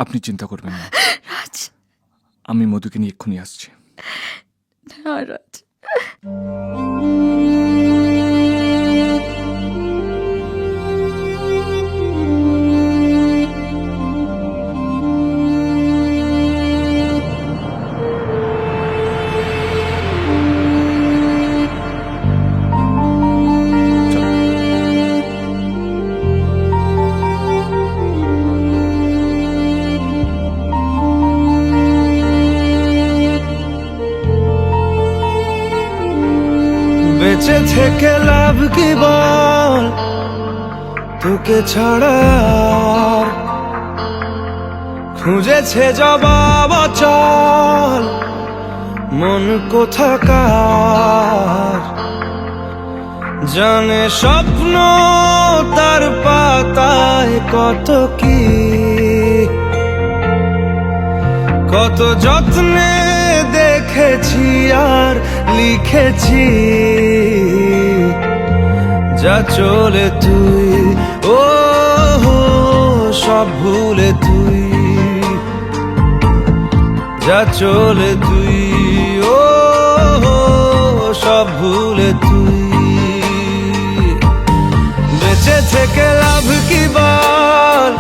আপনি চিন্তা করবেন না, রাজ, আমি মধুকে নিয়ে এক্ষুনি আসছি। না রাজ। বেঁচে থেকে লাভ কি বল, তোকে ছাড়া আর খুঁজেছে জবাব চল মন কোথাকার। জানে স্বপ্ন তার পাতায় কত কি, কত যত্নে দেখেছি আর লিখেছি। যা চলে তুই ও সব ভুলে তুই, যা চলে তুই ও সব ভুলে তুই। বেঁচে থেকে লাভ কি বল,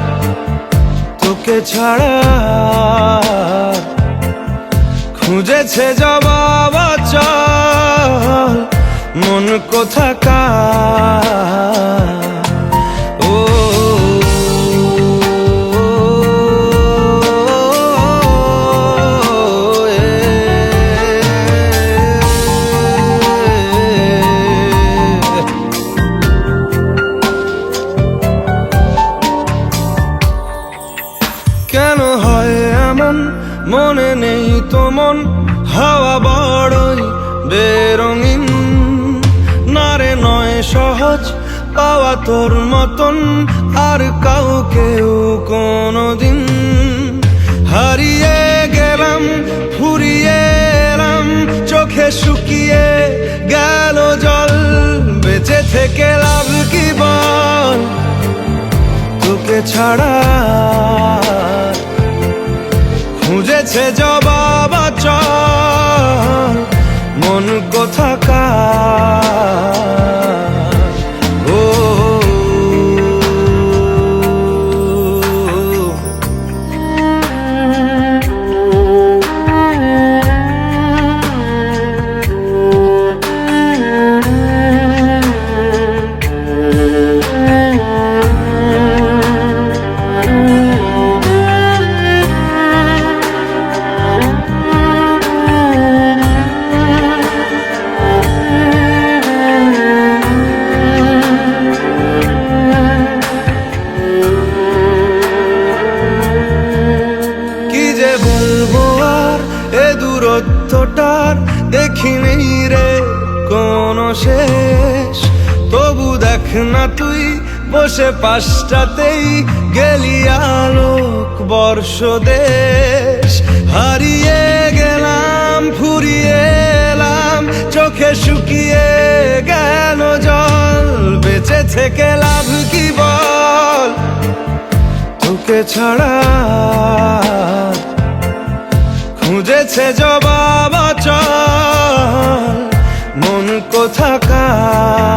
তোকে ছাড়া খুঁজেছে জবাব চল মন কোথাকার। ও কেন হয় এমন, মনে নেই তো মন হাওয়া বড়ই বেরঙিন। নারে নয় সহজ পাওয়া তোর মতন আর কাউকেও কোনোদিন। হারিয়ে গেলাম ফুরিয়ে এলাম, চোখে শুকিয়ে গেল জল। বেঁচে থেকে লাভ কি বল, তোকে ছাড়া খুঁজেছে জবাব চল মন কোথাকার। ও দূরত্বটার দেখিনি রে কোনো শেষ। তবু দেখ না তুই বসে পাশটাতেই গেলি আলোক বর্ষ দেশ। হারিয়ে গেলাম ফুরিয়ে এলাম, চোখে শুকিয়ে গেল জল। বেঁচে থেকে লাভ কি বল, তোকে ছাড়া খুঁজেছে জবাব চল মন কোথাকার।